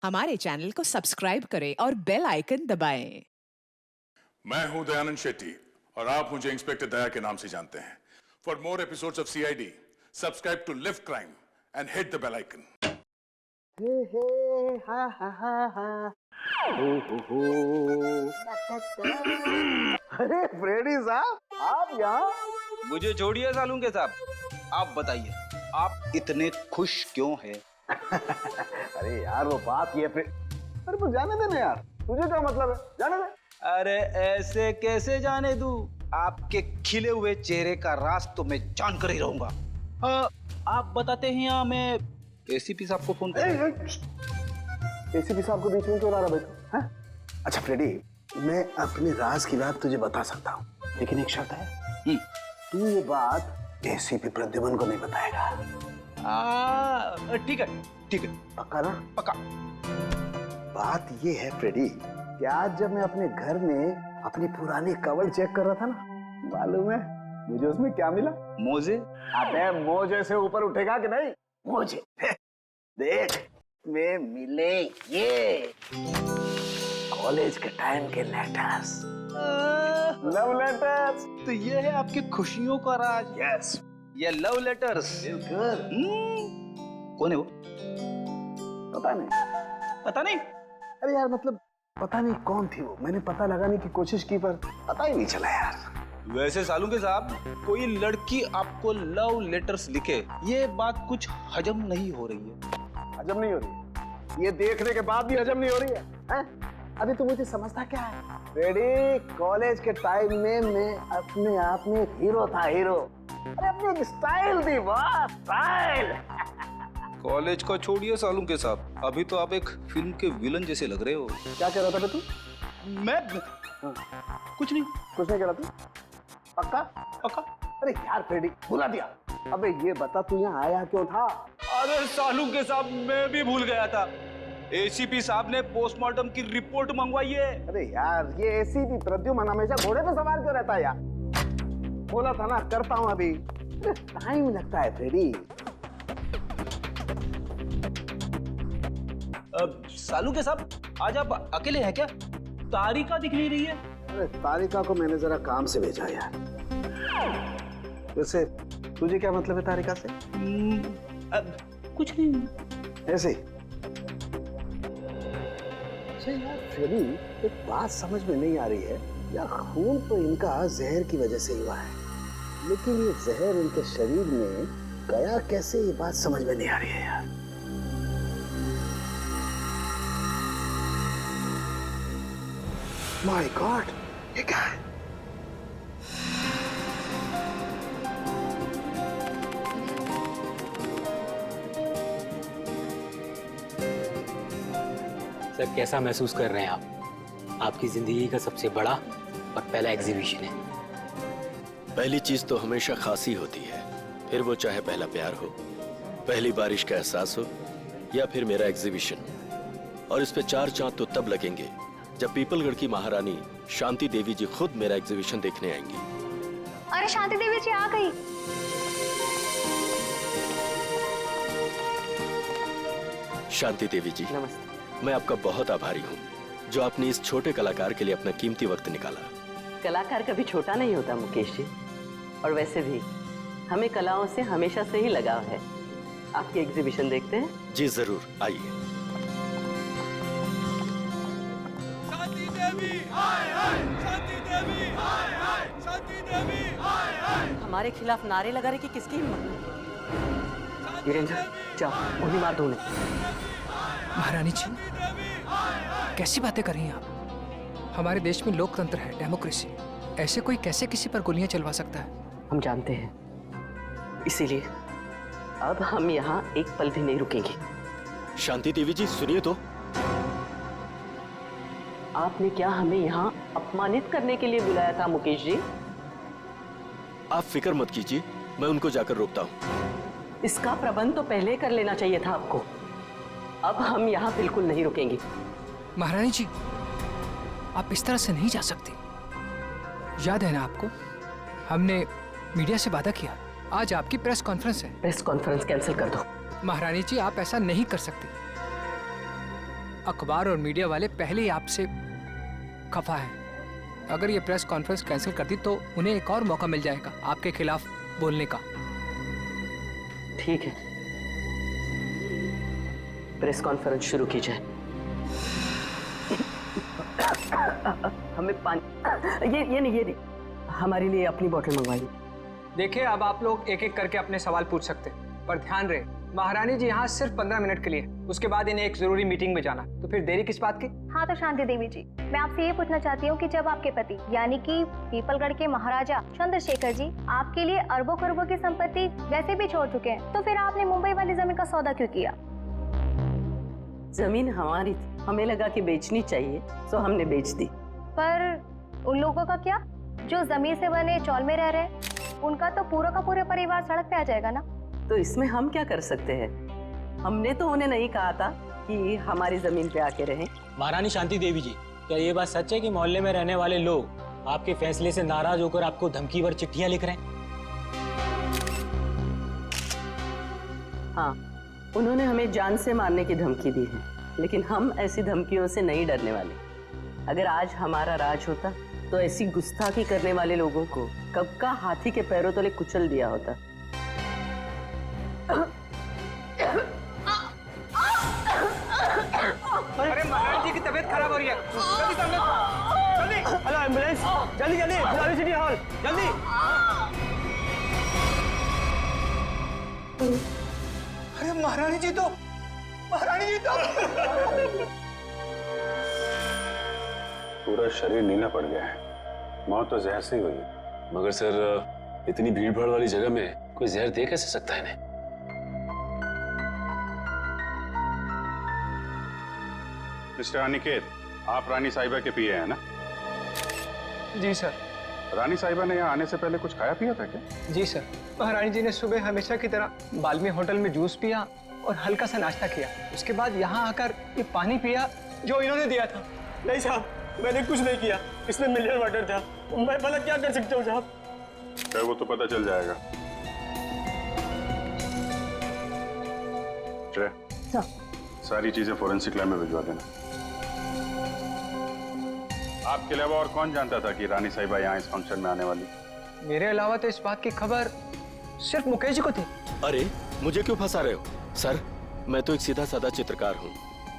हमारे चैनल को सब्सक्राइब करें और बेल आइकन दबाएं। मैं हूं दयानंद शेट्टी और आप मुझे इंस्पेक्टर दया के नाम से जानते हैं। For more episodes of CID, subscribe to lift crime and hit the bell icon. हे हे हा हा हा हा हो अरे फ्रेडी साहब, आप यहाँ? मुझे छोड़िए सालूंके साहब, आप बताइए आप इतने खुश क्यों हैं? अरे यार वो बात ये अरे तो जाने देना यार, तुझे क्या मतलब है, जाने दे। अरे ऐसे कैसे जाने दूं? आपके खिले हुए चेहरे का राज तो मैं जान कर ही रहूंगा। आप बताते हैं या मैं एसीपी साहब को फोन करूं? एसीपी साहब को बीच में क्यों ला रहा बेटा? अच्छा फ्रेडी, मैं अपने राज की बात तुझे बता सकता हूँ, लेकिन एक शर्त है। तू ये बात एसीपी प्रद्युमन को नहीं बताएगा। ठीक है ठीक है, पक्का ना? पक्का। बात ये है फ्रेडी कि आज जब मैं अपने घर में अपनी पुरानी कवर चेक कर रहा था ना, मालूम है मुझे उसमें क्या मिला? मोजे? अबे मोजे से ऊपर उठेगा कि नहीं? मोजे देख में मिले ये कॉलेज के टाइम के लेटर्स, लव लेटर्स। तो ये है आपकी खुशियों का राज? यस, ये लव लेटर्स। कौन है वो? पता नहीं। पता नहीं? अरे यार मतलब पता नहीं कौन थी वो, मैंने पता लगाने की कोशिश की पर पता ही नहीं चला यार। वैसे सालूंके साहब, कोई लड़की आपको लव लेटर्स लिखे, ये बात कुछ हजम नहीं हो रही है। हजम नहीं हो रही है? ये देखने के बाद भी हजम नहीं हो रही है, हैं? अभी तो मुझे समझता क्या है रेडी, कॉलेज के टाइम में मैं अपने आप में एक हीरो था, हीरो। अरे अपनी एक स्टाइल थी, वाह स्टाइल। कॉलेज को छोड़िए सालूंके साहब, अभी तो आप एक फिल्म के विलन जैसे लग रहे हो। क्या कह रहा था तू? मैं कुछ नहीं कह रहा तू? पक्का? पक्का। अरे यार फ्रेडी, भुला दिया। अबे ये बता तू यहाँ आया क्यों था? अरे सालूंके साहब, मैं भी भूल गया था। एसीपी साहब ने पोस्टमार्टम की रिपोर्ट मंगवाई है। अरे यार ये एसीपी प्रद्युमन हमेशा घोड़े पे सवार क्यों रहता है यार? बोला था ना करता हूँ अभी। टाइम लगता है फ्रेडी। सालूंके साहब, आज आप अकेले हैं क्या? तारिका दिख नहीं रही है। अरे तारिका को मैंने जरा काम से भेजा यार। वैसे तुझे क्या मतलब है तारिका से? कुछ नहीं, ऐसे ही। अच्छा यार फ्रेडी, एक बात समझ में नहीं आ रही है यार, खून तो इनका जहर की वजह से हुआ है, लेकिन ये जहर इनके शरीर में गया कैसे, ये बात समझ में नहीं आ रही है यार। माय गॉड, ये क्या है? सर, कैसा महसूस कर रहे हैं आप? आपकी जिंदगी का सबसे बड़ा और पहला एग्जीबिशन है। पहली चीज तो हमेशा खासी होती है, फिर वो चाहे पहला प्यार हो, पहली बारिश का एहसास हो, या फिर मेरा एग्जीबिशन। और इस पे 4 चांद तो तब लगेंगे जब पीपलगढ़ की महारानी शांति देवी जी खुद मेरा एग्जीबिशन देखने आएंगी। अरे शांति देवी जी आ गई। शांति देवी जी, नमस्ते। मैं आपका बहुत आभारी हूँ जो आपने इस छोटे कलाकार के लिए अपना कीमती वक्त निकाला। कलाकार कभी छोटा नहीं होता मुकेश जी, और वैसे भी हमें कलाओं से हमेशा से ही लगाव है। आपकी एग्जीबिशन देखते हैं? जी जरूर, आइए। शांति देवी हाय हाय, शांति देवी हाय हाय, शांति देवी हाय हाय। हमारे खिलाफ नारे लगा रहे कि किसकी हिम्मत? वीरेंद्र जाओ, उन्हें मार दो उन्हें। महारानी जी, कैसी बातें कर रही हैं आप? हमारे देश में लोकतंत्र है, डेमोक्रेसी। ऐसे कोई कैसे किसी पर गोलियां चलवा सकता है? हम जानते हैं, इसीलिए अब हम यहाँ एक पल भी नहीं रुकेंगे। शांति देवी जी सुनिए तो। आपने क्या हमें यहाँ अपमानित करने के लिए बुलाया था मुकेश जी? आप फिक्र मत कीजिए, मैं उनको जाकर रोकता हूँ। इसका प्रबंध तो पहले कर लेना चाहिए था आपको। अब हम यहाँ बिल्कुल नहीं रुकेंगे। महारानी जी, आप इस तरह से नहीं जा सकती। याद है ना आपको, हमने मीडिया से वादा किया, आज आपकी प्रेस कॉन्फ्रेंस है। प्रेस कॉन्फ्रेंस कैंसिल कर दो। महारानी जी, आप ऐसा नहीं कर सकती। अखबार और मीडिया वाले पहले ही आपसे खफा हैं। अगर ये प्रेस कॉन्फ्रेंस कैंसिल कर दी तो उन्हें एक और मौका मिल जाएगा आपके खिलाफ बोलने का। ठीक है, प्रेस कॉन्फ्रेंस शुरू की जाए। हमें पानी, ये नहीं, हमारे लिए अपनी बोतल मंगवाइए। देखिए, अब आप लोग एक एक करके अपने सवाल पूछ सकते हैं, पर ध्यान रहे महारानी जी यहाँ सिर्फ 15 मिनट के लिए, उसके बाद इन्हें एक जरूरी मीटिंग में जाना, तो फिर देरी किस बात की? हाँ तो शांति देवी जी, मैं आपसे ये पूछना चाहती हूँ कि जब आपके पति यानी कि पीपलगढ़ के महाराजा चंद्रशेखर जी आपके लिए अरबों खरबों की संपत्ति वैसे भी छोड़ चुके हैं, तो फिर आपने मुंबई वाली जमीन का सौदा क्यों किया? जमीन हमारी थी, हमें लगा कि बेचनी चाहिए, तो हमने बेच दी। पर उन लोगों का क्या जो जमीन से बने चौल में रह रहे, उनका तो पूरा का पूरा परिवार सड़क पे आ जाएगा ना। तो इसमें हम क्या कर सकते हैं? हमने तो उन्हें नहीं कहा था कि हमारी जमीन पे आके रहें। महारानी शांति देवी जी, क्या ये बात सच है कि मोहल्ले में रहने वाले लोग आपके फैसले से नाराज होकर आपको धमकीवर चिट्ठियां लिख रहे हैं? हाँ, उन्होंने हमें जान से मारने की धमकी दी है, लेकिन हम ऐसी धमकियों से नहीं डरने वाले। अगर आज हमारा राज होता तो ऐसी गुस्ताखी करने वाले लोगों को कब का हाथी के पैरों तले कुचल दिया होता। अरे महारानी जी की तबीयत खराब हो रही है, जल्दी सामने, जल्दी। हेलो एम्बुलेंस, जल्दी जल्दी, गुलाबी सिटी हॉल, जल्दी। अरे महारानी जी तो पूरा शरीर नीला पड़ गया है, मौत तो जहर से ही हुई है। मगर सर, इतनी भीड़ भाड़ वाली जगह में कोई जहर दे कैसे सकता है इन्हें? मिस्टर अनिकेत, आप रानी साहिबा के पीए हैं ना? जी सर। रानी साहिबा ने यहाँ आने से पहले कुछ खाया पिया था क्या? जी सर, महारानी जी ने सुबह हमेशा की तरह बाल्मी होटल में जूस पिया और हल्का सा नाश्ता किया, उसके बाद यहाँ आकर ये पानी पिया जो इन्होंने दिया था। नहीं साहब, मैंने कुछ नहीं किया, इसमें मिनरल वाटर था, मैं भला क्या कर सकता हूँ साहब? वो तो पता चल जाएगा। सारी चीजें फोरेंसिक लैब में भिजवा देना। आपके अलावा और कौन जानता था कि रानी साहिबा यहाँ इस फंक्शन में आने वाली? मेरे अलावा तो इस बात की खबर सिर्फ मुकेश जी को थी। अरे, मुझे क्यों फंसा रहे हो? सर, मैं तो एक सीधा साधा चित्रकार हूँ।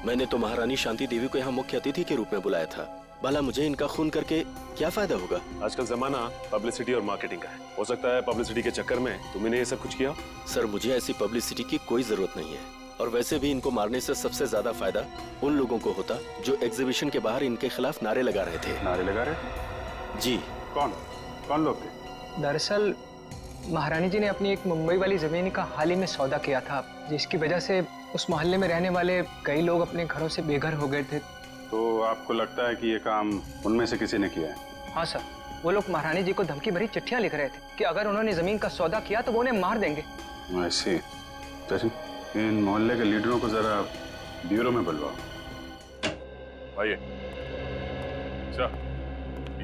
मैंने तो महारानी शांति देवी को यहाँ मुख्य अतिथि के रूप में बुलाया था। भला मुझे इनका खून करके क्या फायदा होगा? आजकल जमाना पब्लिसिटी और मार्केटिंग का है। हो सकता है पब्लिसिटी के चक्कर में तुमने ये सब कुछ किया। सर, मुझे ऐसी पब्लिसिटी की कोई जरूरत नहीं है, और वैसे भी इनको मारने से सबसे ज्यादा फायदा उन लोगों को होता जो एग्जीबिशन के बाहर इनके खिलाफ नारे लगा रहे थे। नारे लगा रहे? जी। कौन लोग थे? दरअसल महारानी जी ने अपनी एक मुंबई वाली जमीन का हाल ही में सौदा किया था, जिसकी वजह से उस मोहल्ले में रहने वाले कई लोग अपने घरों से बेघर हो गए थे। तो आपको लगता है कि ये काम उनमें से किसी ने किया है? हाँ सर, वो लोग महारानी जी को धमकी भरी चिट्ठियां लिख रहे थे कि अगर उन्होंने जमीन का सौदा किया तो वो उन्हें मार देंगे। ऐसे इन मोहल्ले के लीडरों को जरा ब्यूरो में बुलवाओ। आइए।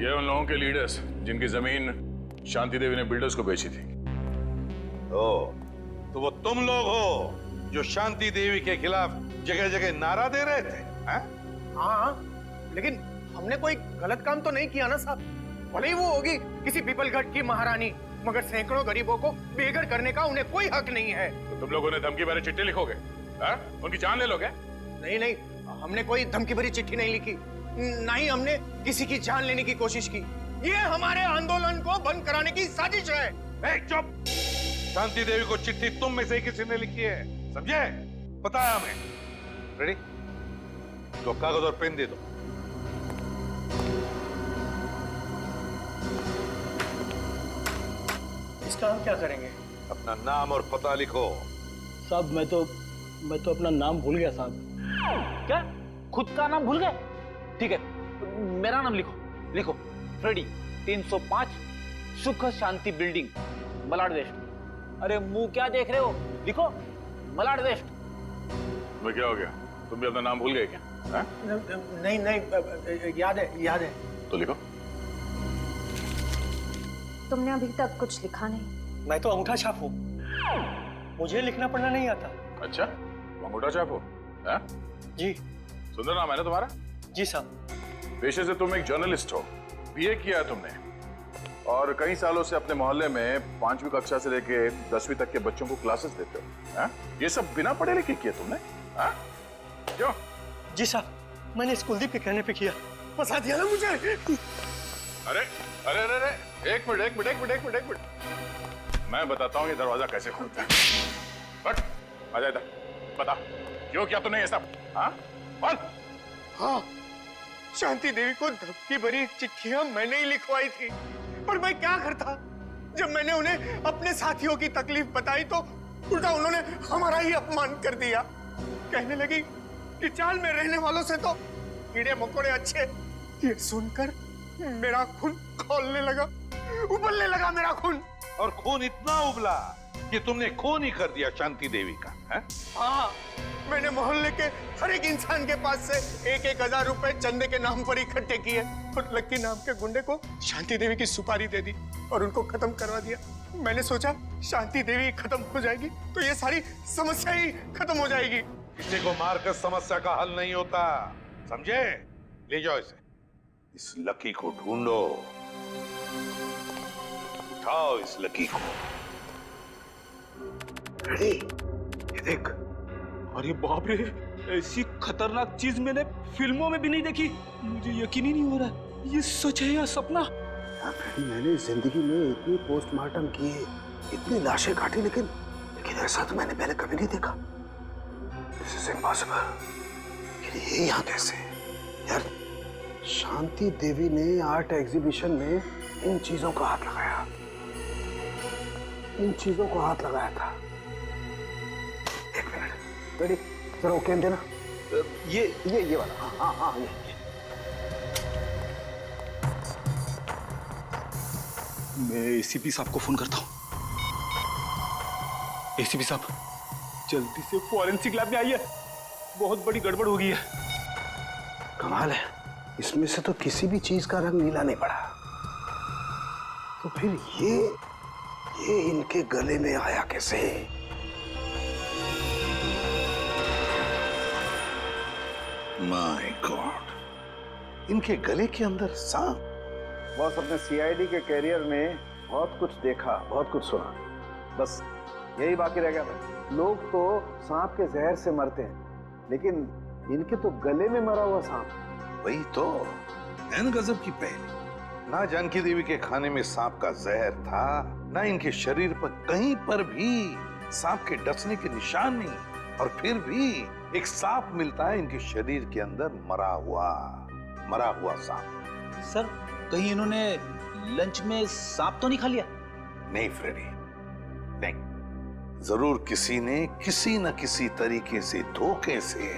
ये उन लोगों के लीडर्स जिनकी जमीन शांति देवी ने बिल्डर्स को बेची थी। तो वो तुम लोग हो जो शांति देवी के खिलाफ जगह जगह नारा दे रहे थे? हाँ, लेकिन हमने कोई गलत काम तो नहीं किया ना साहब। भले ही वो होगी किसी पीपलगढ़ की महारानी, मगर सैकड़ों गरीबों को बेघर करने का उन्हें कोई हक नहीं है। तो तुम लोगों ने धमकी भरी चिट्ठी लिखोगे? उनकी जान ले लोगे? नहीं, हमने कोई धमकी भरी चिट्ठी नहीं लिखी, ना ही हमने किसी की जान लेने की कोशिश की। ये हमारे आंदोलन को बंद कराने की साजिश है। चुप! शांति देवी को चिट्ठी तुम में से किसी ने लिखी है, समझे? पता है हमें। रेडी? तो कागज और पेन दे दो। इसका हम क्या करेंगे? अपना नाम और पता लिखो। साहब, मैं तो अपना नाम भूल गया साहब। क्या? खुद का नाम भूल गए? ठीक है, मेरा नाम लिखो। फ्रेडी, 305 सुख शांति बिल्डिंग, मलाड वेस्ट। अरे मुंह क्या देख रहे हो? लिखो, मलाड वेस्ट। तुम्हें क्या हो गया? तुम भी अपना नाम भूल गए क्या? नहीं, याद है। तो लिखो। तुमने अभी तक कुछ लिखा नहीं। मैं तो अंगूठा छाप हूँ, मुझे लिखना पढ़ना नहीं आता। अच्छा, तुम अंगूठा छाप हो? जी। सुन रहा मैंने तुम्हारा? जी साहब। पेशे से तुम एक जर्नलिस्ट हो, बीए किया है तुमने, और कई सालों से अपने मोहल्ले में 5वीं कक्षा से लेके 10वीं तक के बच्चों को क्लासेस देते हो। हा? ये सब बिना पढ़े लिखे किया तुमने? हा? क्यों? जी साहब, मैंने इस कुलदीप के कहने पे किया। फंसा दिया ना मुझे। अरे अरे अरे अरे, एक मिनट, मैं बताता हूँ ये दरवाजा कैसे खुलता है। बट आ जा इधर, बता क्यों किया तूने ये सब? हाँ बोल। हाँ, शांति देवी को धमकी भरी चिट्ठियां मैंने ही लिखवाई थी, पर मैं क्या करता? जब मैंने उन्हें अपने साथियों की तकलीफ बताई तो उल्टा उन्होंने हमारा ही अपमान कर दिया। कहने लगी कि चाल में रहने वालों से तो कीड़े मकोड़े अच्छे। ये सुनकर मेरा खून खौलने लगा, उबलने लगा मेरा खून। और खून इतना उबला कि तुमने खून ही कर दिया शांति देवी का, है? हाँ, मैंने मोहल्ले के हर एक इंसान के पास से 1,000 रुपए चंदे के नाम पर इकट्ठे किए और लक्की नाम के गुंडे को शांति देवी की सुपारी दे दी और उनको खत्म करवा दिया। मैंने सोचा शांति देवी खत्म हो जाएगी तो ये सारी समस्या ही खत्म हो जाएगी। किसी को मारकर समस्या का हल नहीं होता, समझे? ले जाओ इसे, इस लकी को ढूंढो, उठाओ इस लकी को। रेडी, ये देख। अरे बाप रे, ऐसी खतरनाक चीज मैंने फिल्मों में भी नहीं देखी। मुझे यकीन ही नहीं हो रहा ये सच है या सपना। मैंने जिंदगी में इतनी पोस्टमार्टम किए, इतनी लाशें काटी, लेकिन ऐसा तो मैंने पहले कभी नहीं देखा। This is impossible। ये यहाँ कैसे? यार, शांति देवी ने आर्ट एग्जीबिशन में इन चीजों को हाथ लगाया, इन चीजों को हाथ लगाया था। एक मिनट, रेडी, जरा वो कैन देना। ये वाला। हाँ, ये। मैं एसीपी साहब को फोन करता हूँ। एसीपी साहब, जल्दी से फॉरेंसिक लैब में आइए, बहुत बड़ी गड़बड़ हो गई है। कमाल है, इसमें से तो किसी भी चीज का रंग नीला नहीं पड़ा। तो फिर ये इनके गले में आया कैसे? माय गॉड, इनके गले के अंदर सांप। बॉस, अपने सीआईडी के कैरियर में बहुत कुछ देखा, बहुत कुछ सुना, बस यही बाकी रह गया था। लोग तो सांप के जहर से मरते हैं, लेकिन इनके तो गले में मरा हुआ सांप। वही तो एन गजब की पहली। ना जानकी देवी के खाने में सांप का जहर था, ना इनके शरीर पर कहीं पर भी सांप के डसने के निशान नहीं, और फिर भी एक सांप मिलता है इनके शरीर के अंदर, मरा हुआ सांप। सर, कहीं इन्होंने लंच में सांप तो नहीं खा लिया? नहीं फ्रेडी, नहीं। जरूर किसी ने किसी न किसी तरीके से, धोखे से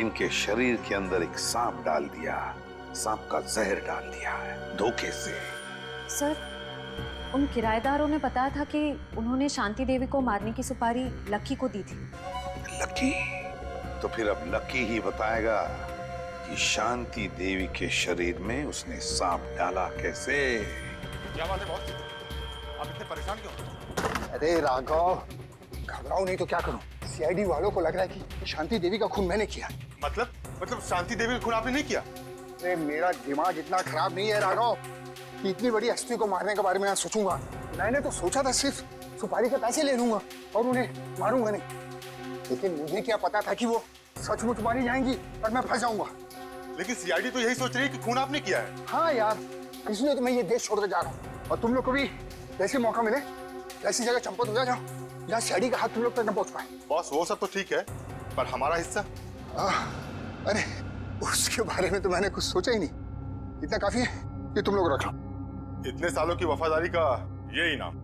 इनके शरीर के अंदर एक सांप डाल दिया, सांप का जहर डाल दिया है, धोखे से। सर, उन किराएदारों ने बताया था कि उन्होंने शांति देवी को मारने की सुपारी लक्की को दी थी। लक्की? तो फिर अब लक्की ही बताएगा कि शांति देवी के शरीर में उसने सांप डाला कैसे। क्या बात है बॉस, आप इतने परेशान क्यों? अरे राघव, घबराओ नहीं तो क्या करूं? सीआईडी वालों को लग रहा है कि शांति देवी का खून मैंने किया। मतलब शांति देवी का खून आपने नहीं किया? अरे मेरा दिमाग इतना खराब नहीं है राघव कि इतनी बड़ी हस्ती को मारने के बारे में सोचूंगा। मैंने तो सोचा था सिर्फ सुपारी के पैसे ले लूंगा और उन्हें मारूंगा नहीं, लेकिन मुझे क्या पता था कि वो सचमुच मारी जाएंगी और मैं फंस जाऊंगा। लेकिन सीआईडी तो यही सोच रही है कि खून आपने किया है। हाँ यार, इसलिए तो मैं ये देश छोड़कर जा रहा हूँ, और तुम लोग को भी जैसे मौका मिले ऐसी जगह चंपत हो जाओ जहाँ सीआईडी का हाथ तुम लोग तक न पहुंच पाए। बॉस, वो सब तो ठीक है, पर हमारा हिस्सा? अरे उसके बारे में तो मैंने कुछ सोचा ही नहीं। इतना काफी है कि तुम लोग रख लो। इतने सालों की वफादारी का ये इनाम।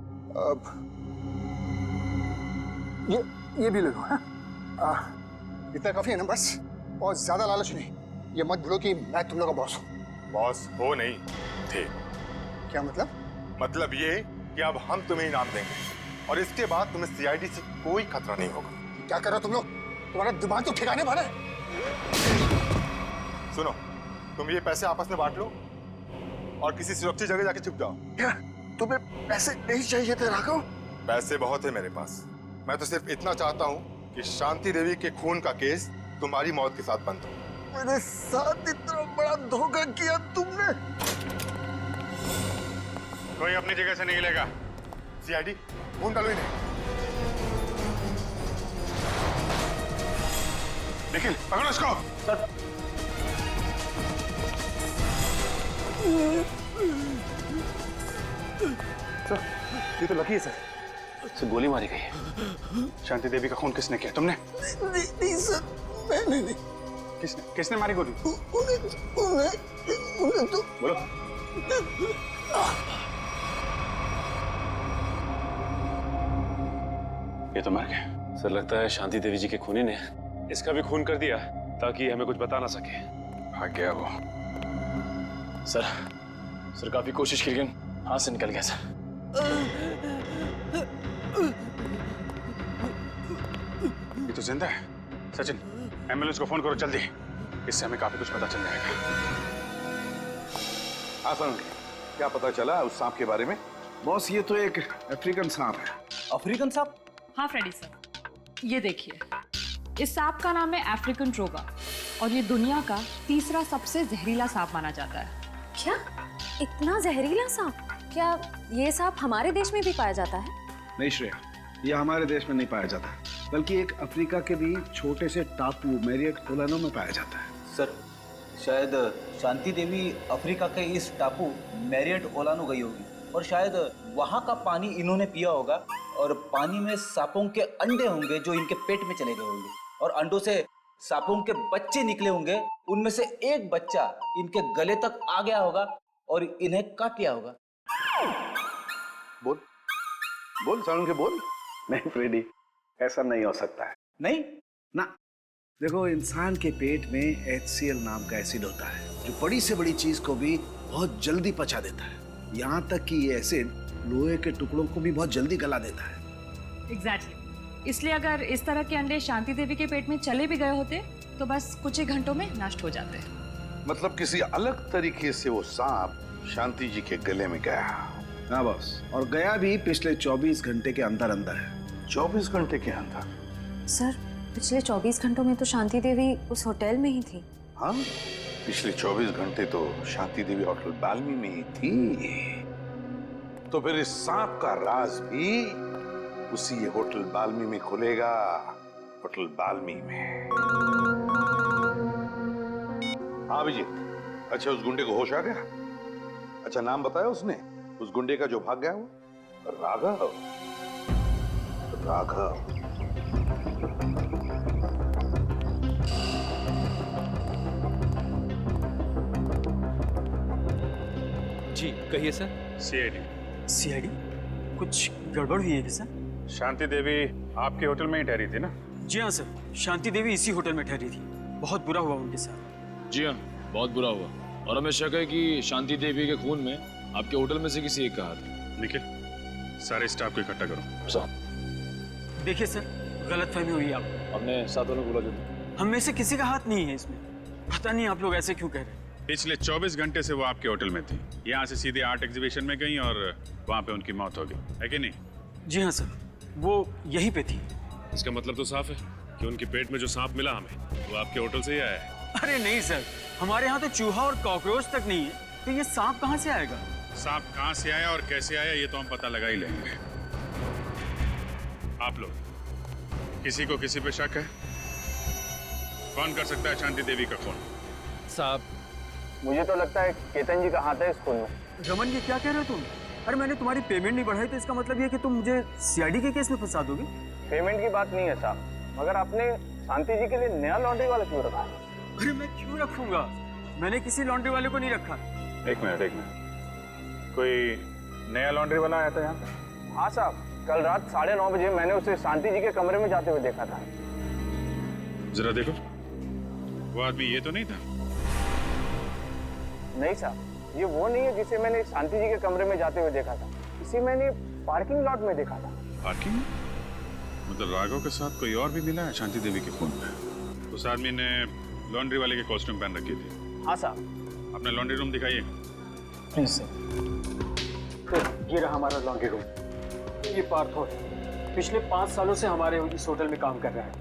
ये भी ले लो। इतना काफी है ना, बस बहुत ज्यादा लालच नहीं। ये मत भूलो कि मैं तुम लोग का बॉस हूँ। बॉस हो नहीं थे। क्या मतलब? मतलब ये कि अब हम तुम्हें इनाम देंगे और इसके बाद तुम्हें सीआईडी से कोई खतरा नहीं होगा। क्या कर रहे हो तुम लोग? तुम्हारा दिमाग तो ठिकाने पर है। सुनो, तुम ये पैसे आपस में बांट लो और किसी सुरक्षित जगह जाके छुप जाओ। क्या तुम्हें पैसे नहीं चाहिए थे राघव? पैसे बहुत है मेरे पास। मैं तो सिर्फ इतना चाहता हूँ कि शांति देवी के खून का केस तुम्हारी मौत के साथ बंद हो। मेरे साथ इतना बड़ा धोखा किया तुमने। कोई अपनी जगह से नहीं लेगा। सीआईडी फोन डालो इन्हें। निखिल पकड़ो इसको। सर ये तो लकी है सर। गोली मारी गई है। शांति देवी का खून किसने किया? तुमने? नहीं सर, मैंने नहीं। किसने मारी गोली? उन्हें तो बोलो। ये तो मर गया। सर लगता है शांति देवी जी के खूनी ने इसका भी खून कर दिया ताकि हमें कुछ बता ना सके। भाग गया वो। सर काफी कोशिश की लेकिन हाथ से निकल गया सर। ये तो जिंदा है। सचिन एम्बुलेंस को फोन करो जल्दी, इससे हमें काफी कुछ पता चल जाएगा। आसान क्या पता चला उस सांप के बारे में? बॉस ये तो एक अफ्रीकन सांप है। अफ्रीकन सांप? हाँ फ्रेडी सर, ये देखिए, इस सांप का नाम है अफ्रीकन ट्रोगा और ये दुनिया का तीसरा सबसे जहरीला सांप माना जाता है। क्या इतना जहरीला सांप? क्या ये सांप हमारे देश में भी पाया जाता है? नहीं श्रेया, ये हमारे देश में नहीं पाया जाता, बल्कि एक अफ्रीका के भी छोटे से टापू मैरियट ओलानो में पाया जाता है। सर शायद शांति देवी अफ्रीका के इस टापू मैरियट ओलानो गई होगी और शायद वहाँ का पानी इन्होंने पिया होगा और पानी में सांपों के अंडे होंगे जो इनके पेट में चले गए होंगे और अंडों से सांपों के बच्चे निकले होंगे। उनमें से एक बच्चा इनके गले तक आ गया होगा और इन्हें काट लिया होगा। बोल बोल सारुण के बोल। नहीं फ्रेडी, ऐसा नहीं हो सकता है। नहीं ना, देखो इंसान के पेट में HCl नाम का एसिड होता है जो बड़ी से बड़ी चीज को भी बहुत जल्दी पचा देता है। यहाँ तक कि ये एसिड लोहे के टुकड़ों को भी बहुत जल्दी गला देता है। एग्जैक्टली। इसलिए अगर इस तरह के अंडे शांति देवी के पेट में चले भी गए होते तो बस कुछ ही घंटों में नष्ट हो जाते। मतलब किसी अलग तरीके से वो सांप शांति जी के गले में गया। हाँ बॉस, और गया भी पिछले 24 घंटे के अंदर अंदर है। 24 घंटे के अंदर? सर पिछले 24 घंटों में तो शांति देवी उस होटल में ही थी। हाँ, पिछले 24 घंटे तो शांति देवी होटल बाल्मी में ही थी। तो फिर इस सांप का राज भी उसी होटल बाल्मी में खुलेगा। होटल बाल्मी में। हाँ अभिजीत, अच्छा उस गुंडे को होश आ गया? अच्छा नाम बताया उसने उस गुंडे का जो भाग गया वो? राघव। राघव। जी कहिए सर। सीआईडी कुछ गड़बड़ हुई है क्या सर? शांति देवी आपके होटल में ही ठहरी थी ना? जी हाँ सर, शांति देवी इसी होटल में ठहरी थी। बहुत बुरा हुआ उनके साथ। जी हाँ, बहुत बुरा हुआ और हमें शक है कि शांति देवी के खून में आपके होटल में से किसी एक का हाथ है। निखिल, सारे स्टाफ को इकट्ठा करो। सर देखिए सर, गलतफहमी हुई आपको। हमने साथ वालों को बोला जो हम में से किसी का हाथ नहीं है इसमें। पता नहीं आप लोग ऐसे क्यों कह रहे हैं। पिछले 24 घंटे से वो आपके होटल में थी। यहाँ से सीधे आर्ट एग्जीबिशन में गई और वहाँ पे उनकी मौत हो गई, है कि नहीं? जी हाँ सर, वो यहीं पे थी। इसका मतलब तो साफ है कि उनके पेट में जो सांप मिला हमें वो आपके होटल से ही आया है। अरे नहीं सर, हमारे यहाँ तो चूहा और कॉकरोच तक नहीं है, तो ये सांप कहाँ से आएगा? सांप कहाँ से आया और कैसे आया ये तो हम पता लगा ही लेंगे। आप लोग किसी को किसी पे शक है? कौन कर सकता है शांति देवी का खून? साहब मुझे तो लगता है केतन जी का हाथ है इस खून में। रमन ये क्या कह रहे हो तुम? अरे मैंने तुम्हारी पेमेंट नहीं बढ़ाई तो इसका मतलब ये कि तुम मुझे सीआईडी के केस में फंसा दोगे? पेमेंट की बात नहीं है साहब, मगर आपने शांति जी के लिए नया लॉन्ड्री वाला क्यों रखा? अरे मैं क्यों रखूंगा? मैंने किसी लॉन्ड्री वाले को नहीं रखा। एक मिनट, कोई नया लॉन्ड्री वाला आया था यहाँ पे? हाँ साहब, कल रात 9:30 बजे मैंने उसे शांति जी के कमरे में जाते हुए देखा था। जरा देखो, वो आदमी ये तो नहीं था? नहीं साहब, ये वो नहीं है जिसे मैंने शांति जी के कमरे में जाते हुए देखा था। इसे मैंने पार्किंग लॉट में देखा था। पार्किंग? मतलब राघव के साथ कोई और भी मिला है शांति देवी के खून में? उस आदमी ने लॉन्ड्री वाले के कॉस्ट्यूम पहन रखी थी। हाँ साहब। अपना लॉन्ड्री रूम दिखाइए। Please sir. ये रहा हमारा लॉन्ड्री रूम। ये पार्थो है, पिछले 5 सालों से हमारे इस होटल में काम कर रहा है।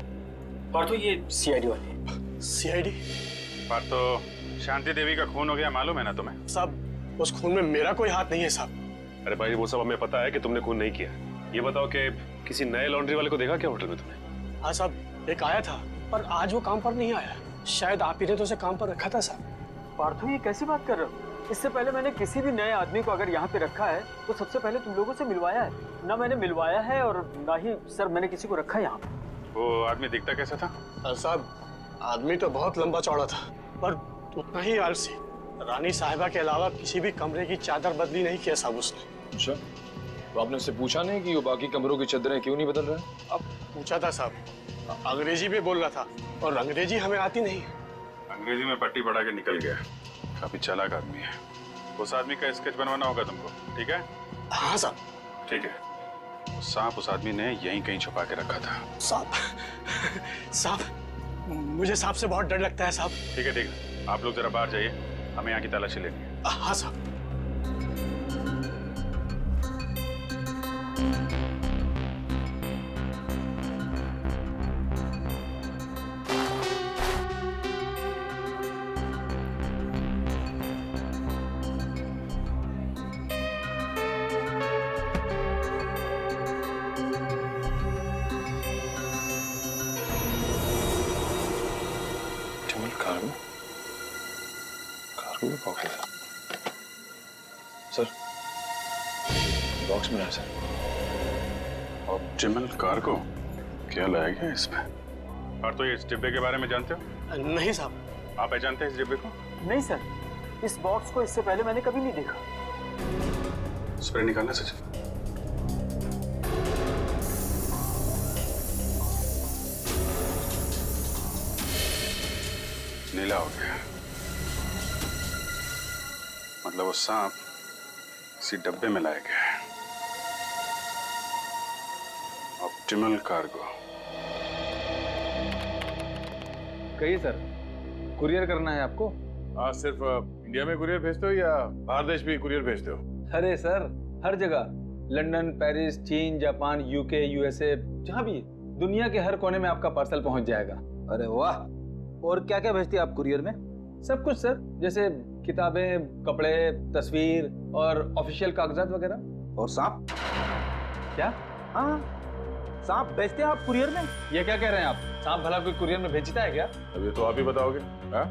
पार्थो ये सीआईडी वाले। सीआईडी? पर तो शांति देवी का खून हो गया, मालूम है ना तुम्हें? साहब उस खून में मेरा कोई हाथ नहीं है साहब। अरे भाई वो सब हमें पता है कि तुमने खून नहीं किया। ये बताओ कि किसी नए लॉन्ड्री वाले को देखा क्या होटल में तुमने? हाँ साहब, एक आया था पर आज वो काम पर नहीं आया। शायद आप ही ने तो उसे काम पर रखा था साहब। पार्थो ये कैसी बात कर रहे हो? इससे पहले मैंने किसी भी नए आदमी को अगर यहाँ पे रखा है तो सबसे पहले तुम लोगों से मिलवाया है। ना मैंने मिलवाया है और ना ही सर मैंने किसी को रखा है यहाँ पे। वो आदमी दिखता कैसा था? साहब आदमी तो बहुत लंबा चौड़ा था पर उतना ही आलसी। रानी साहिबा के अलावा किसी भी कमरे की चादर बदली नहीं किया साहब उसने। अच्छा, तो आपने उससे पूछा नहीं कि वो बाकी कमरों की चादरें क्यों नहीं बदल रहे? अब पूछा था साहब, अंग्रेजी भी बोल रहा था और अंग्रेजी हमें आती नहीं। अंग्रेजी में पट्टी पढ़ा के निकल गया। काफी चालाक आदमी है। उस आदमी का स्केच बनवाना होगा तुमको, ठीक है? हाँ साहब। ठीक है। वो सांप उस आदमी ने यहीं कहीं छुपा के रखा था। साहब मुझे सांप से बहुत डर लगता है साहब। ठीक है ठीक है, आप लोग जरा बाहर जाइए, हमें यहाँ की तलाशी लेनी है। हाँ साहब। सर बॉक्स में है सर। ऑप्टिमल कार्गो क्या लाया गया इसमें? और तो ये इस डिब्बे के बारे में जानते हो? नहीं साहब। आप पहचानते हैं इस डिब्बे को? नहीं सर, इस बॉक्स को इससे पहले मैंने कभी नहीं देखा। स्प्रे निकालना सचिन। नीला हो गया, मतलब वो सांप इसी डब्बे में लाया गया है। Optimal cargo. कहिए सर, कुरियर करना है आपको? हाँ, सिर्फ इंडिया में कुरियर भेजते हो या बाहर देश भी कुरियर भेजते हो? अरे सर हर जगह, लंदन, पेरिस, चीन, जापान, यूके, यूएसए, जहाँ भी, दुनिया के हर कोने में आपका पार्सल पहुंच जाएगा। अरे वाह, और क्या क्या भेजती है आप कुरियर में? सब कुछ सर, जैसे किताबें, कपड़े, तस्वीर और ऑफिशियल कागजात वगैरह। और सांप? क्या? हाँ, सांप भेजते हैं आप कुरियर में? ये क्या कह रहे हैं आप? सांप भला कोई कुरियर में भेजता है क्या? अब ये तो आप ही बताओगे। हाँ?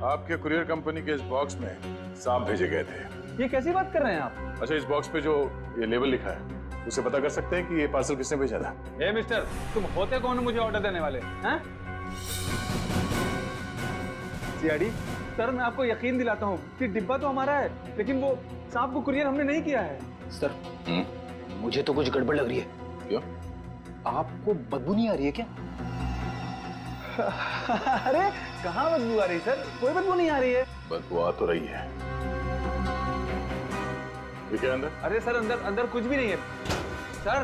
आपके कुरियर कंपनी के इस बॉक्स में सांप भेजे गए थे। ये कैसी बात कर रहे हैं आप? अच्छा, इस बॉक्स पे जो ये लेबल लिखा है उसे पता कर सकते हैं कि ये पार्सल किसने भेजा था? ए मिस्टर, तुम होते कौन हो मुझे ऑर्डर देने वाले? हैं? सीआईडी सर, मैं आपको यकीन दिलाता हूँ कि डिब्बा तो हमारा है, लेकिन वो सांप को कुरियर हमने नहीं किया है। सर मुझे तो कुछ गड़बड़ लग रही है। क्यों? आपको बदबू नहीं आ रही है क्या? अरे कहाँ बदबू आ रही सर? कोई बदबू नहीं आ रही है। बदबू आ तो रही है। ये क्या अंदर? अरे सर अंदर अंदर कुछ भी नहीं है।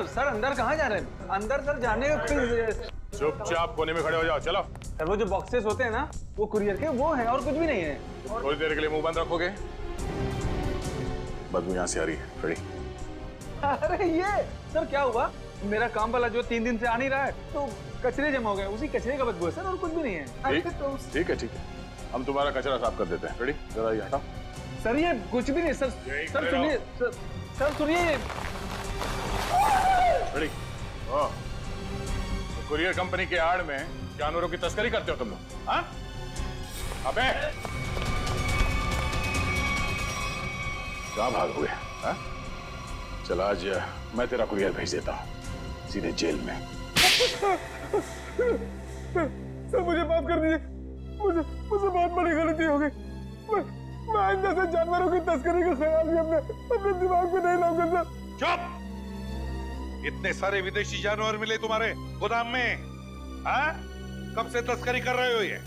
सर अंदर कहाँ जा रहे हैं? अंदर सर जाने का। चुपचाप कोने में खड़े हो जाओ, चलो। सर वो जो बॉक्सेस होते हैं ना, वो कुरियर के वो हैं और कुछ भी नहीं है। थोड़ी देर के लिए मुंह बंद रखोगे? बदबू यहाँ से आ रही है। खड़ी। अरे ये सर क्या हुआ? मेरा काम वाला जो 3 दिन से आ नहीं रहा है, तो कचरे जमा हो गए, उसी कचरे का बदबू है सर, और कुछ भी नहीं है। ठीक है, हम तुम्हारा कचरा साफ कर देते हैं। रेडी? जरा ये हटाओ। सर ये कुछ भी नहीं सर। सर सुनिए सर सुनिए। रेडी? कुरियर कंपनी के आड़ में जानवरों की तस्करी करते हो तुम लोग? हाँ? अबे कहाँ भागोगे? हाँ? चल आज मैं तेरा कुरियर भेज देता हूँ सीधे जेल में। सर मुझे माफ कर दीजिए, मुझे बहुत बड़ी गलती हो गई। मैं आइंदा से जानवरों की तस्करी का ख्याल भी अपने दिमाग में नहीं लाऊंगा सर। चुप! इतने सारे विदेशी जानवर मिले तुम्हारे गोदाम में? हाँ? कब से तस्करी कर रहे हो ये?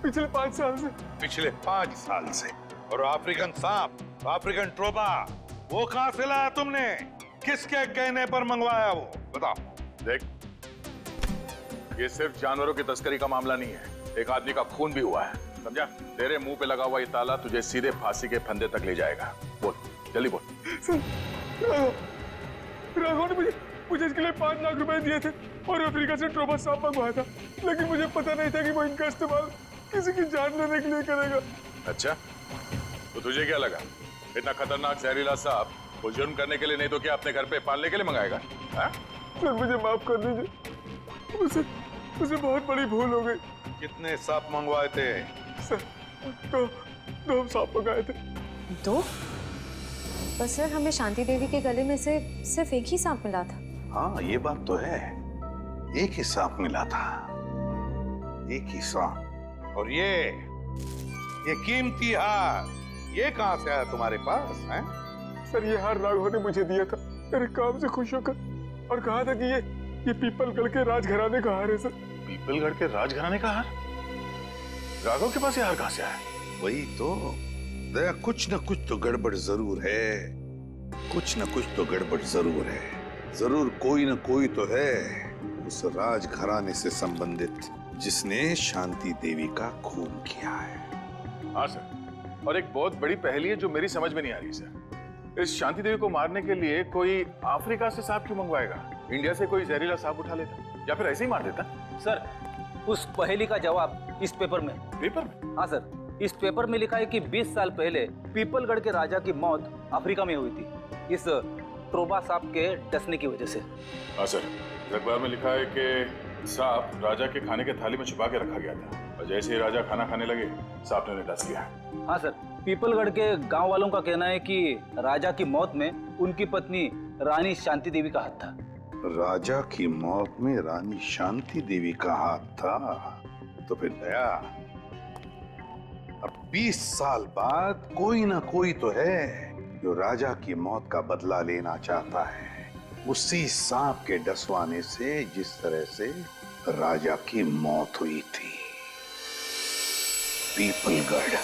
पिछले 5 साल से। पिछले 5 साल से? और अफ्रीकन सांप, अफ्रीकन ट्रोबा, वो कहां से लाया तुमने? किसके कहने पर मंगवाया वो? बताओ। देख, ये सिर्फ जानवरों की तस्करी का मामला नहीं है, एक आदमी का खून भी हुआ है, समझा? तेरे मुंह पे लगा हुआ ये ताला तुझे सीधे फांसी के फंदे तक ले जाएगा। बोल, जल्दी बोल। राघव ने मुझे इसके लिए 5 लाख रुपए दिए थे और अफ्रीका से ट्रोबा सांप मंगवाया था, लेकिन मुझे पता नहीं था कि वो इनका इस्तेमाल किसी की जान लेने के लिए करेगा। अच्छा, तो तुझे क्या लगा इतना खतरनाक जहरीला सांप वो जुर्म करने के लिए नहीं तो क्या अपने घर पे पालने के लिए मंगाएगा? हाँ? सर मुझे माफ कर दीजिए, मुझसे बहुत बड़ी भूल हो गई। कितने सांप मंगवाए थे? सर दो हम सांप मंगाए थे। दो? पर सर हमें शांति देवी के गले में से सिर्फ एक ही सांप मिला था। हाँ ये बात तो है, एक ही सांप मिला था, एक ही सांप। और ये कीमती हार ये कहां से आया तुम्हारे पास है? सर ये हार राघव ने मुझे दिया था मेरे काम से खुश होकर और कहा था कि ये पीपलगढ़ के राजघराने का हार है सर। पीपलगढ़ के राजघराने का हार? राघव के पास ये हार कहां से आया? वही तो दया, कुछ न कुछ तो गड़बड़ जरूर है, कुछ न कुछ तो गड़बड़ जरूर है, जरूर कोई न कोई तो है उस राजघराने से संबंधित जिसने शांति देवी का खून किया है। हाँ सर, और एक बहुत बड़ी पहेली है जो मेरी समझ में नहीं आ रही सर। इस शांति देवी को मारने के लिए कोई अफ्रीका से सांप क्यों मंगवाएगा? इंडिया से कोई जहरीला सांप उठा लेता या फिर ऐसे ही मार देता। सर उस पहेली का जवाब इस पेपर में। पेपर में? हाँ सर, इस पेपर में लिखा है कि 20 साल पहले पीपलगढ़ के राजा की मौत अफ्रीका में हुई थी इस ट्रोबा सांप के डसने की वजह से। हाँ सर, अखबार में लिखा है कि सांप राजा के खाने के थाली में छुपा के रखा गया था और जैसे ही राजा खाना खाने लगे सांप ने उन्हें डस लिया। हाँ सर, पीपलगढ़ के गांव वालों का कहना है कि राजा की मौत में उनकी पत्नी रानी शांति देवी का हाथ था। राजा की मौत में रानी शांति देवी का हाथ था? तो फिर दया, अब 20 साल बाद कोई ना कोई तो है जो राजा की मौत का बदला लेना चाहता है उसी सांप के डसवाने से जिस तरह से राजा की मौत हुई थी। पीपलगढ़।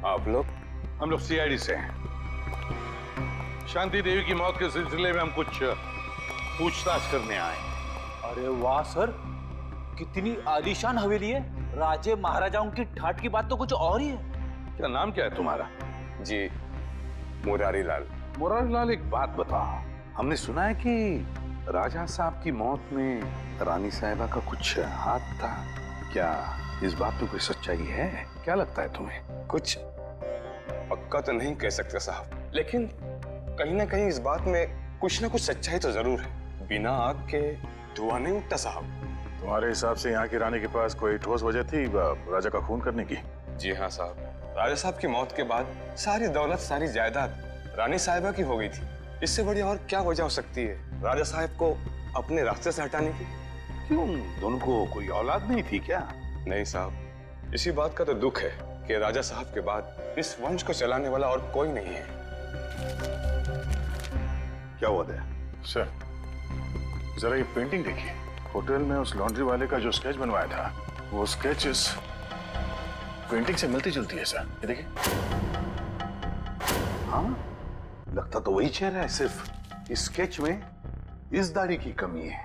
आप लोग? हम लोग सीआईडी से हैं। शांति देवी की मौत के सिलसिले में हम कुछ पूछताछ करने आए। अरे वाह सर, कितनी आलीशान हवेली है। राजे महाराजाओं की ठाट की बात तो कुछ और ही है। क्या नाम क्या है तुम्हारा? जी मुरारी लाल। मुरारी लाल, एक बात बताओ, हमने सुना है कि राजा साहब की मौत में रानी साहिबा का कुछ हाथ था, क्या इस बात में कोई सच्चाई है? क्या लगता है तुम्हें? कुछ पक्का तो नहीं कह सकते साहब, लेकिन कहीं ना कहीं इस बात में कुछ ना कुछ सच्चाई तो जरूर है। बिना आग के धुआं नहीं उठता साहब। तुम्हारे हिसाब से यहाँ की रानी के पास कोई ठोस वजह थी राजा का खून करने की? जी हाँ साहब, राजा साहब की मौत के बाद सारी दौलत सारी जायदाद रानी साहिबा की हो गई थी। इससे बड़ी और क्या वजह हो सकती है राजा साहब को अपने रास्ते से हटाने की? क्यों, दोनों को कोई औलाद नहीं थी क्या? नहीं साहब, इसी बात का तो दुख है कि राजा साहब के बाद इस वंश को चलाने वाला और कोई नहीं है। क्या हुआ था? सर जरा ये पेंटिंग देखिए, होटल में उस लॉन्ड्री वाले का जो स्केच बनवाया था वो स्केच इस पेंटिंग से मिलती जुलती है सर। ये देखिए। हाँ, लगता तो वही चेहरा है, सिर्फ इस स्केच में इस दाढ़ी की कमी है।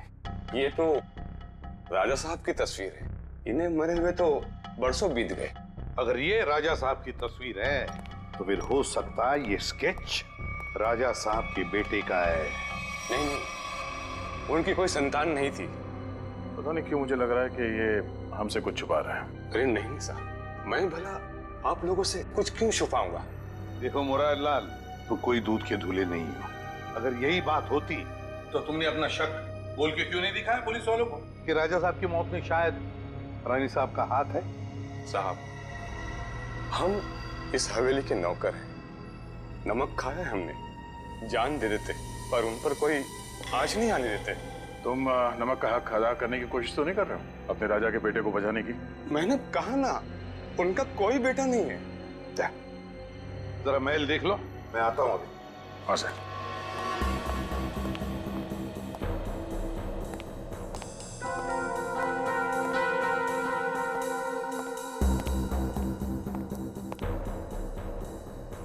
ये तो राजा साहब की तस्वीर है, इन्हें मरे हुए तो बरसों बीत गए। अगर ये राजा साहब की तस्वीर है तो फिर हो सकता है ये स्केच राजा साहब के बेटे का है। नहीं नहीं, उनकी कोई संतान नहीं थी। पता नहीं क्यों मुझे लग रहा है कि ये हमसे कुछ छुपा रहा है। अरे नहीं साहब, मैं भला आप लोगों से कुछ क्यों छुपाऊंगा? देखो मुरारी लाल, तुम कोई दूध के धुले नहीं हो। अगर यही बात होती तो तुमने अपना शक बोल के क्यों नहीं दिखाया पुलिस वालों को कि राजा साहब की मौत में शायद रानी साहब का हाथ है? साहब, हम इस हवेली के नौकर हैं। नमक खाया हमने, जान दे देते, पर उन पर कोई आंच नहीं आने देते। तुम नमक का हक अदा करने की कोशिश तो नहीं कर रहे हो अपने राजा के बेटे को बचाने की? मैंने कहा ना, उनका कोई बेटा नहीं है। जरा महल देख लो, मैं आता हूं अभी। हाँ सर।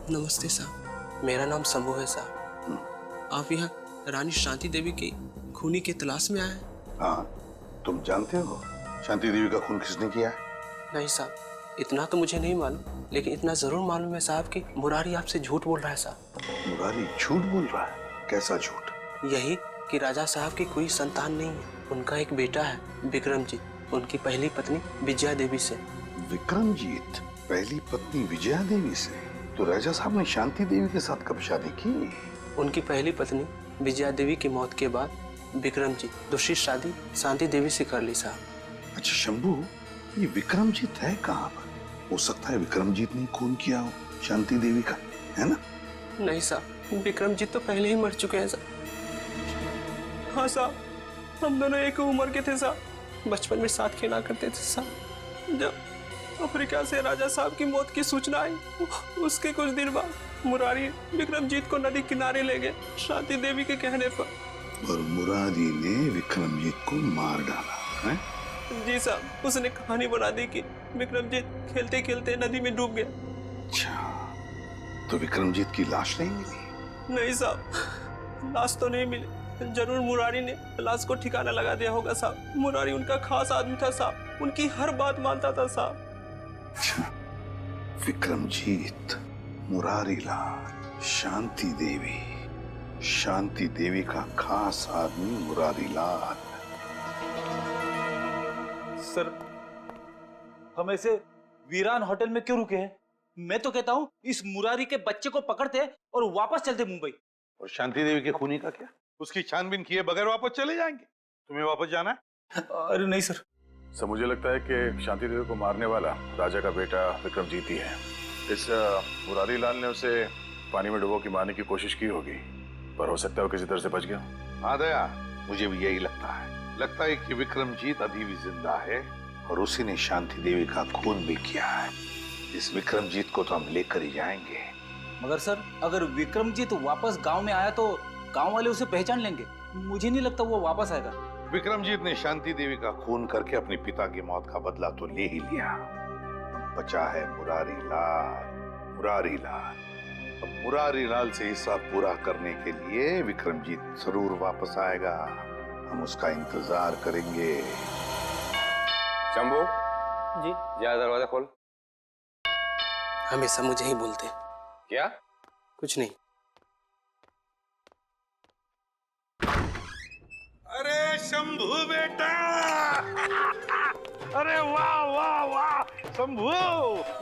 नमस्ते साहब, मेरा नाम शंभू है साहब। आप यहाँ रानी शांति देवी की खूनी की तलाश में आए हैं? हाँ, तुम जानते हो शांति देवी का खून किसने किया है? नहीं साहब, इतना तो मुझे नहीं मालूम। लेकिन इतना जरूर मालूम है साहब कि मुरारी आपसे झूठ बोल रहा है साहब। मुरारी झूठ बोल रहा है? कैसा झूठ? यही कि राजा साहब की कोई संतान नहीं है। उनका एक बेटा है विक्रमजीत, उनकी पहली पत्नी विजया देवी से। विक्रमजीत पहली पत्नी विजया देवी से? तो राजा साहब ने शांति देवी के साथ कब शादी की? उनकी पहली पत्नी विजया देवी की मौत के बाद विक्रमजीत दूसरी शादी शांति देवी से कर ली साहब। अच्छा शंभू, ये विक्रमजीत है कहाँ पर? हो सकता है विक्रमजीत ने खून किया हो शांति देवी का, है ना? नहीं साहब, विक्रमजीत तो पहले ही मर चुके हैं साहब। हाँ साहब, हम दोनों एक उम्र के थे साहब, बचपन में साथ खेला करते थे साहब। जब अफ्रीका से राजा साहब की मौत की सूचना आई, उसके कुछ दिन बाद मुरारी विक्रमजीत को नदी किनारे ले गए शांति देवी के कहने पर। और मुरारी ने विक्रमजीत को मार डाला है? जी साहब, उसने कहानी बना दी कि विक्रमजीत खेलते खेलते नदी में डूब गया। अच्छा, तो विक्रमजीत की लाश नहीं मिली? नहीं साहब, लाश तो नहीं मिली। जरूर मुरारी ने लाश को ठिकाना लगा दिया होगा साहब। मुरारी उनका खास आदमी था साहब, उनकी हर बात मानता था साहब। अच्छा, विक्रमजीत, मुरारी लाल, शांति देवी का खास आदमी मुरारी लाल। सर, हम ऐसे वीरान होटल में क्यों रुके हैं? मैं तो कहता हूँ इस मुरारी के बच्चे को पकड़ते और वापस चलते मुंबई। और शांति देवी के खूनी का क्या? उसकी छानबीन किए बगैर वापस चले जाएंगे? तुम्हें वापस जाना है? अरे नहीं सर। सर, मुझे लगता है कि शांति देवी को मारने वाला राजा का बेटा विक्रमजीत ही है। इस मुरारी लाल ने उसे पानी में डुबो के मारने की कोशिश की होगी, पर हो सकता है वो किसी तरह से बच गया। हाँ दया, मुझे भी यही लगता है। लगता है कि विक्रमजीत अभी भी जिंदा है और उसी ने शांति देवी का खून भी किया है। इस विक्रमजीत को तो हम लेकर ही जाएंगे। मगर सर, अगर विक्रमजीत वापस गांव में आया तो गांव वाले उसे पहचान लेंगे। मुझे नहीं लगता वो वापस आएगा। विक्रमजीत ने शांति देवी का खून करके अपने पिता की मौत का बदला तो ले ही लिया। बचा है मुरारी लाल। अब मुरारी लाल से हिसाब पूरा करने के लिए विक्रमजीत जरूर वापस आएगा। हम उसका इंतजार करेंगे। शंभू जी, जा दरवाजा खोल। हमेशा मुझे ही बोलते। क्या? कुछ नहीं। अरे शंभू बेटा! अरे वाह वाह वाह शंभू,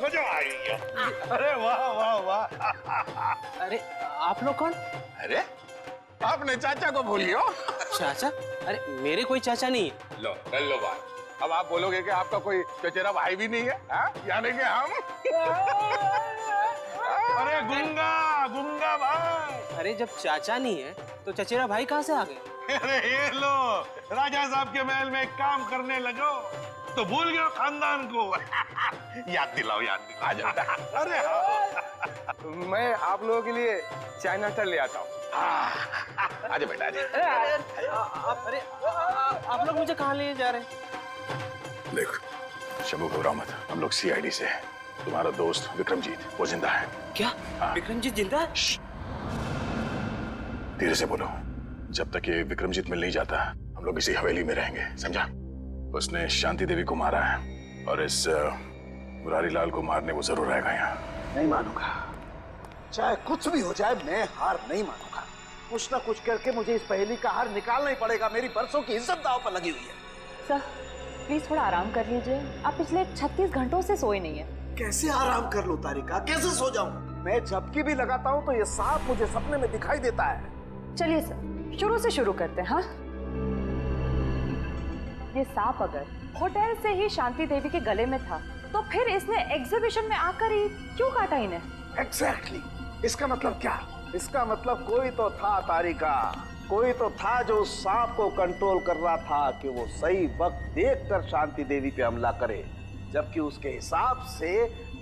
मजा आ गया। अरे वाह वाह वाह। अरे आप लोग कौन? अरे आपने चाचा को भूलियो। चाचा? अरे मेरे कोई चाचा नहीं है। लो कर लो बात। अब आप बोलोगे कि आपका कोई चचेरा भाई भी नहीं है, यानी कि हम। अरे गुंगा भाई। अरे जब चाचा नहीं है तो चचेरा भाई कहाँ से आ गए? अरे ये लो, राजा साहब के महल में काम करने लगो तो भूल गए खानदान को। याद दिलाओ। आ जाता। अरे मैं आप लोगों के लिए चाय नाश्ता ले आता हूँ। आजा बेटा आजा। अरे आप लोग मुझे कहाँ ले जा रहे हैं? देख शंभू, घबराओ मत, हम लोग सीआईडी से हैं। तुम्हारा दोस्त विक्रमजीत वो जिंदा है। क्या? विक्रमजीत जिंदा है? धीरे से बोलो। जब तक ये विक्रमजीत मिल नहीं जाता हम लोग इसी हवेली में रहेंगे, समझा? उसने शांति देवी को मारा है और इस मुरारी लाल को मारने वो जरूर आएगा यहाँ। नहीं मानूंगा, चाहे कुछ भी हो जाए मैं हार नहीं मानूंगा। कुछ ना कुछ करके मुझे इस पहेली का हार निकालना ही पड़ेगा। मेरी बरसों की इज्जत दांव पर लगी हुई है। सर प्लीज थोड़ा आराम कर लीजिए। आप पिछले 36 घंटों से सोए नहीं है। कैसे आराम कर लूं तारिका, कैसे सो जाऊं? मैं झपकी भी लगाता हूं तो ये सांप मुझे सपने में दिखाई देता है। चलिए सर, शुरू से शुरू करते हैं। हाँ, ये सांप अगर होटल से ही शांति देवी के गले में था तो फिर इसने एग्जीबिशन में आकर ही क्यों काटा इन्हें? एग्जैक्टली। इसका मतलब क्या? इसका मतलब कोई तो था तारिका, कोई तो था जो उस सांप को कंट्रोल कर रहा था कि वो सही वक्त देखकर शांति देवी पे हमला करे, जबकि उसके हिसाब से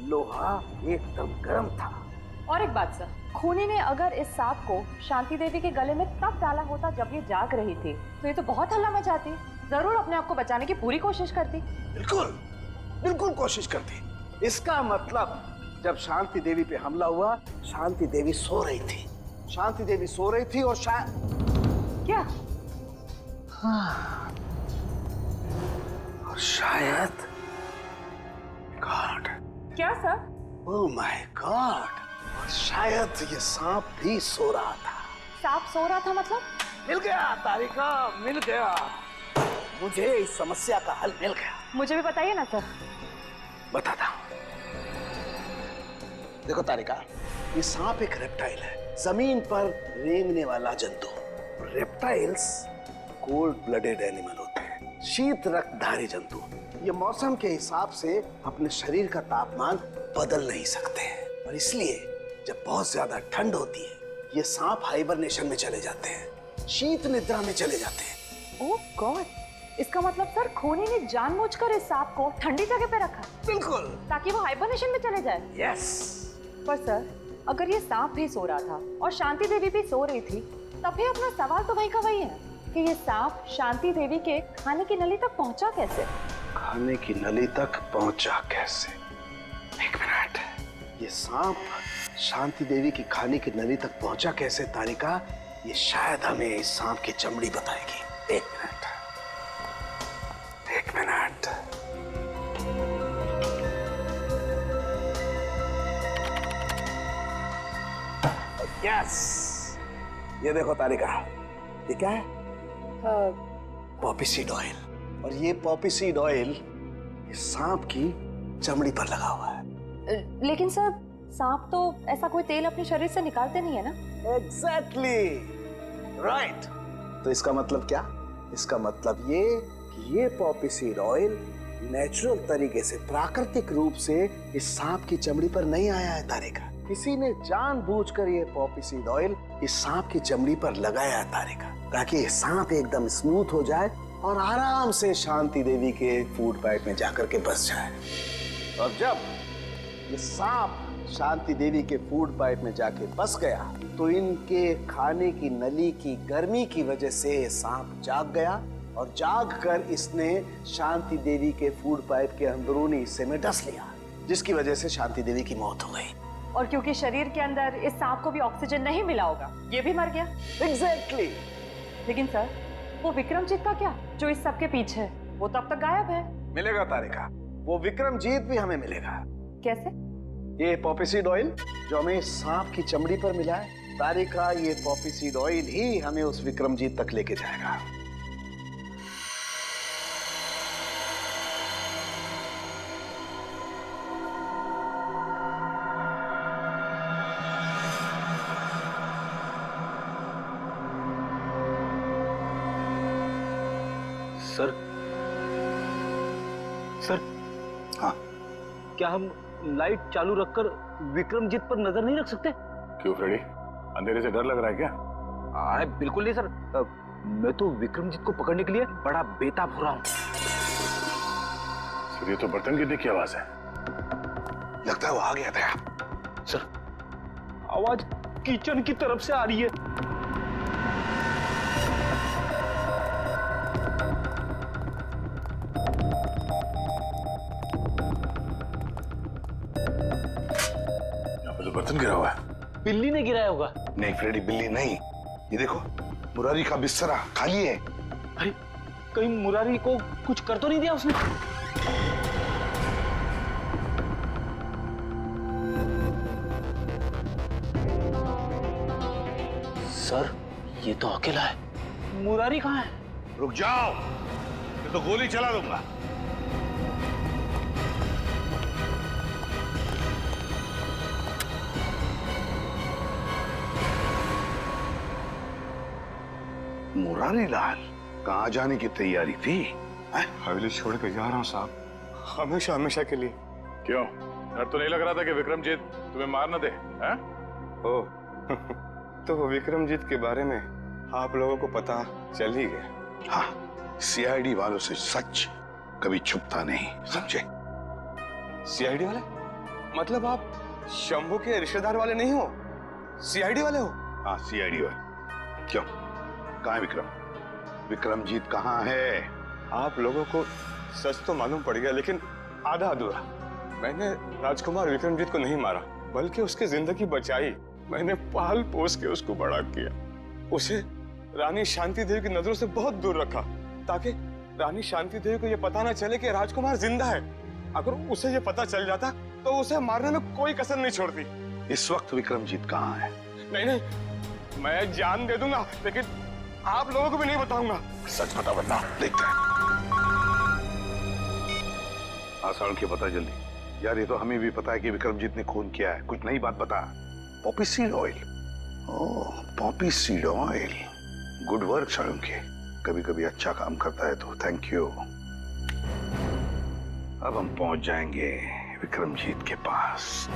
लोहा एकदम गर्म था। और एक बात सर, खूनी ने अगर इस सांप को शांति देवी के गले में तब डाला होता जब ये जाग रही थी तो ये तो बहुत हल्ला मचाती, जरूर अपने आप को बचाने की पूरी कोशिश करती। बिल्कुल कोशिश करती। इसका मतलब जब शांति देवी पे हमला हुआ, शांति देवी सो रही थी। शांति देवी सो रही थी और क्या? हाँ, और शायद गॉड। क्या सर? ओह माय गॉड, शायद ये सांप भी सो रहा था। सांप सो रहा था मतलब? मिल गया तारिका, मिल गया। मुझे इस समस्या का हल मिल गया। मुझे भी बताइए ना सर। बताता हूं। देखो तारिका, ये सांप एक रेप्टाइल है, जमीन पर रेंगने वाला जंतु। रेप्टाइल्स कोल्ड ब्लडेड एनिमल होते हैं, शीत रक्तधारी जंतु। ये मौसम के हिसाब से अपने शरीर का तापमान बदल नहीं सकते हैं, और इसलिए जब बहुत ज्यादा ठंड होती है ये सांप हाइबरनेशन में चले जाते हैं, शीत निद्रा में चले जाते हैं। ओह गॉड, इसका मतलब सर खूनी ने जानबूझकर इस सांप को ठंडी जगह पे रखा। बिल्कुल, ताकि वो हाइबरनेशन में चले जाए। यस। पर सर, अगर ये सांप भी सो रहा था और शांति देवी भी सो रही थी, तब भी अपना सवाल तो वही का वही है कि ये सांप शांति देवी के खाने की नली तक पहुंचा कैसे? खाने की नली तक पहुंचा कैसे? एक मिनट, ये सांप शांति देवी की खाने की नली तक पहुंचा कैसे तारिका? ये शायद हमें इस सांप की चमड़ी बताएगी। एक मिनट, एक मिनट। यस, ये देखो तारिका, ये क्या है? Poppy seed oil. और ये पॉपी सीड ऑयल इस सांप की चमड़ी पर लगा हुआ है। लेकिन सर, सांप तो ऐसा कोई तेल अपने शरीर से निकालते नहीं है ना? Exactly right. तो इसका मतलब क्या? इसका मतलब ये कि ये पॉपी सीड ऑयल नेचुरल तरीके से, प्राकृतिक रूप से इस सांप की चमड़ी पर नहीं आया है तारिका। किसी ने जानबूझकर ये पॉपी सीड ऑयल इस सांप की चमड़ी पर लगाया है तारिका, ताकि ये सांप एकदम स्मूथ हो जाए और आराम से शांति देवी के फूड पाइप में जाकर के बस जाए। और जब ये सांप शांति देवी के फूड पाइप में जाके बस गया तो इनके खाने की नली की गर्मी की वजह से ये सांप जाग गया, और जाग कर इसने शांति देवी के फूड पाइप के अंदरूनी हिस्से में डस लिया, जिसकी वजह से शांति देवी की मौत हो गई। और क्योंकि शरीर के अंदर इस सांप को भी ऑक्सीजन नहीं मिला होगा, ये भी मर गया। एग्जैक्टली। लेकिन सर, वो विक्रमजीत का क्या, जो इस सब के पीछे है? वो तब तक गायब है। मिलेगा तारिका, वो विक्रमजीत भी हमें मिलेगा। कैसे? ये पॉपी सीड ऑयल जो हमें सांप की चमड़ी पर मिला है तारिका, ये पॉपी सीड ऑयल ही हमें उस विक्रमजीत तक लेके जाएगा। सर, सर, हाँ, क्या हम लाइट चालू रखकर विक्रमजीत पर नजर नहीं रख सकते? क्यों फ्रेडी, अंधेरे से डर लग रहा है क्या? बिल्कुल नहीं सर, मैं तो विक्रमजीत को पकड़ने के लिए बड़ा बेताब हो रहा हूँ। सर, ये तो बर्तन गिरने की आवाज है। लगता है वो आ गया था। सर, आवाज किचन की तरफ से आ रही है। बर्तन गिरा हुआ है। बिल्ली ने गिराया होगा। नहीं फ्रेडी, बिल्ली नहीं। ये देखो, मुरारी का बिस्तरा खाली है। अरे, कहीं मुरारी को कुछ कर तो नहीं दिया उसने? सर, ये तो अकेला है। मुरारी कहाँ है? रुक जाओ, मैं तो गोली चला दूंगा। मुरारी लाल कहाँ जाने की तैयारी थी? हवेली छोड़ कर जा रहा हूँ साहब, हमेशा हमेशा के लिए। क्यों, डर तो नहीं लग रहा था कि विक्रमजीत तुम्हें मार न दे? हैं? ओह, तो विक्रमजीत के बारे में आप लोगों को पता चल ही गया। हाँ, सीआईडी वालों से सच कभी छुपता नहीं, समझे? सीआईडी वाले? मतलब आप शंभू के रिश्तेदार वाले नहीं हो, सीआईडी वाले हो? हाँ, सीआईडी वाले। क्यों, कहाँ है विक्रम? विक्रमजीत कहाँ है? आप लोगों को सच तो मालूम पड़ गया, लेकिन आधा अधूरा। मैंने राजकुमार विक्रमजीत को नहीं मारा, बल्कि उसकी जिंदगी बचाई। मैंने पाल पोस के उसको बड़ा किया, उसे रानी शांति देवी की नजरों से बहुत दूर रखा, ताकि रानी शांति देवी को यह पता ना चले कि राजकुमार जिंदा है। अगर उसे यह पता चल जाता तो उसे मारने में कोई कसर नहीं छोड़ती। इस वक्त विक्रमजीत कहाँ है? नहीं नहीं, मैं जान दे दूंगा, लेकिन आप लोगों को भी नहीं बताऊंगा। सच बता वरना देखते हैं। आसान के बता जल्दी। यार ये तो हमें भी पता है कि विक्रमजीत ने खून किया है, कुछ नई बात बता। Poppy seed oil. Oh, poppy seed oil. Good work Shalunke, कभी कभी अच्छा काम करता है तो थैंक यू। अब हम पहुंच जाएंगे विक्रमजीत के पास।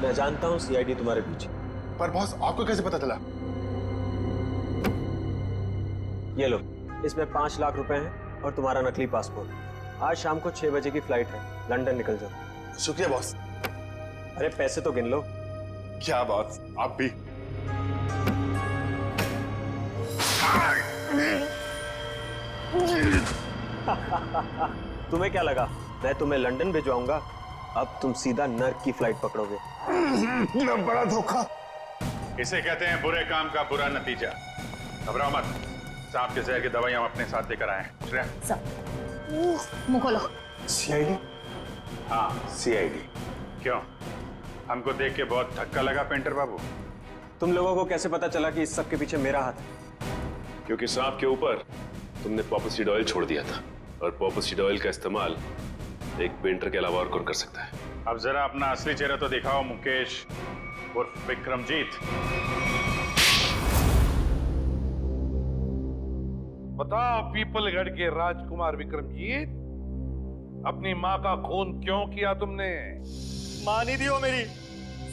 मैं जानता हूँ सीआईडी तुम्हारे पीछे। पर बॉस आपको कैसे पता चला? ये लो, इसमें 5 लाख रुपए हैं और तुम्हारा नकली पासपोर्ट। आज शाम को 6 बजे की फ्लाइट है, लंदन निकल जाओ। शुक्रिया बॉस। अरे पैसे तो गिन लो। क्या बॉस, आप भी। तुम्हें क्या लगा मैं तुम्हें लंदन भिजवाऊंगा? अब तुम सीधा नर्क की फ्लाइट पकड़ोगे। बड़ा धोखा। इसे कहते हैं बुरे काम का बुरा नतीजा। घबराओ मत, सांप के जहर की दवाई हम अपने साथ लेकर आए हैं। श्रेया, मुंह खोलो। सीआईडी? हाँ सीआईडी। क्यों, हमको देख के बहुत धक्का लगा पेंटर बाबू? तुम लोगों को कैसे पता चला कि इस सब के पीछे मेरा हाथ है? क्योंकि सांप के ऊपर तुमने पॉपी सीड ऑयल छोड़ दिया था, और पॉपी सीड ऑयल का इस्तेमाल एक पेंटर के अलावा और कौन कर सकता है? अब जरा अपना असली चेहरा तो दिखाओ मुकेश उर्फ विक्रमजीत। बताओ पीपलगढ़ के राजकुमार विक्रमजीत, अपनी माँ का खून क्यों किया तुमने? माँ नहीं थी वो, मेरी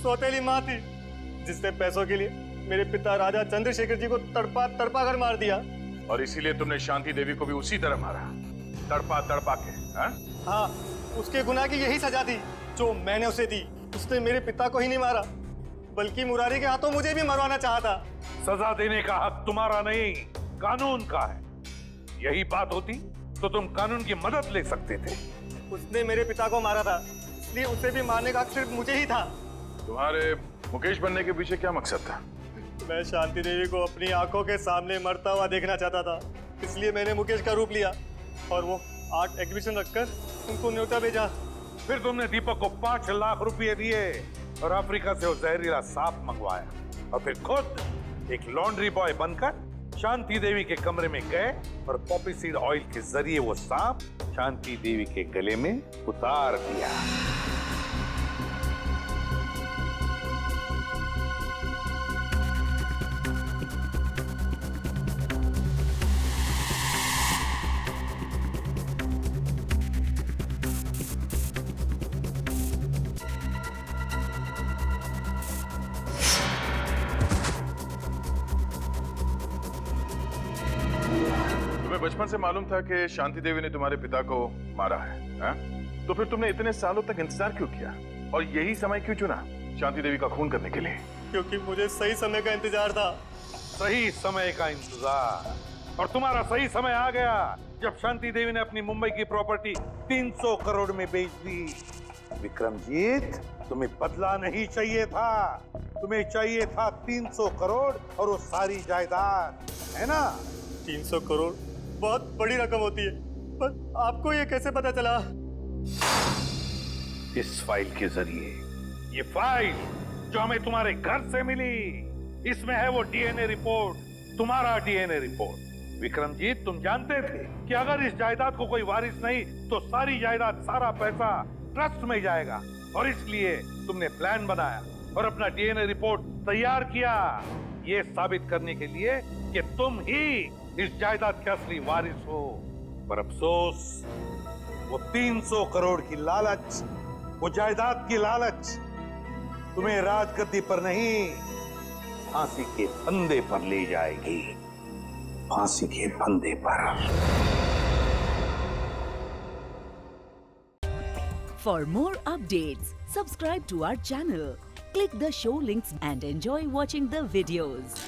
सौतेली माँ थी, जिसने पैसों के लिए मेरे पिता राजा चंद्रशेखर जी को तड़पा तड़पा कर मार दिया। और इसीलिए तुमने शांति देवी को भी उसी तरह मारा, तड़पा तड़पा के? हाँ, उसके गुनाह की यही सजा थी जो मैंने उसे दी। उसने मेरे पिता को ही नहीं मारा, बल्कि मुरारी के हाथों मुझे भी मरवाना चाहा था। सजा देने का हक तुम्हारा नहीं, कानून का है। यही बात होती तो तुम कानून की मदद ले सकते थे। उसने मेरे पिता को मारा था, इसलिए उसे भी मारने का हक सिर्फ मुझे ही था। तुम्हारे मुकेश बनने के पीछे क्या मकसद था? मैं शांति देवी को अपनी आंखों के सामने मरता हुआ देखना चाहता था, इसलिए मैंने मुकेश का रूप लिया और वो आर्ट एग्जीबिशन रखकर उनको न्योता भेजा। फिर तुमने दीपक को 5 लाख रुपए दिए और अफ्रीका से वो जहरीला सांप मंगवाया, और फिर खुद एक लॉन्ड्री बॉय बनकर शांति देवी के कमरे में गए और पॉपी सीड ऑयल के जरिए वो सांप शांति देवी के गले में उतार दिया। बचपन से मालूम था कि शांति देवी ने तुम्हारे पिता को मारा है? तो फिर तुमने इतने सालों तक इंतजार क्यों किया और यही समय क्यों चुना शांति देवी का खून करने के लिए? क्योंकि मुझे सही समय का इंतजार था। सही समय का इंतजार? और तुम्हारा सही समय आ गया जब शांति देवी ने अपनी मुंबई की प्रॉपर्टी 300 करोड़ में बेच दी। विक्रमजीत, तुम्हें बदला नहीं चाहिए था, तुम्हें चाहिए था 300 करोड़ और वो सारी जायदाद, है ना? 300 करोड़ बहुत बड़ी रकम होती है, पर आपको ये कैसे पता चला? इस फाइल के जरिए। ये फाइल जो हमें तुम्हारे घर से मिली, इसमें है वो डीएनए रिपोर्ट, तुम्हारा डीएनए रिपोर्ट। विक्रमजीत, तुम जानते थे कि अगर इस जायदाद को कोई वारिस नहीं तो सारी जायदाद, सारा पैसा ट्रस्ट में जाएगा, और इसलिए तुमने प्लान बनाया और अपना डीएनए रिपोर्ट तैयार किया, ये साबित करने के लिए कि तुम ही इस जायदाद के असली वारिस हो। पर अफसोस, वो 300 करोड़ की लालच, वो जायदाद की लालच तुम्हें राजगद्दी पर नहीं, फांसी के फंदे पर ले जाएगी। फांसी के फंदे पर। For more updates, subscribe to our channel, click the show links and enjoy watching the videos.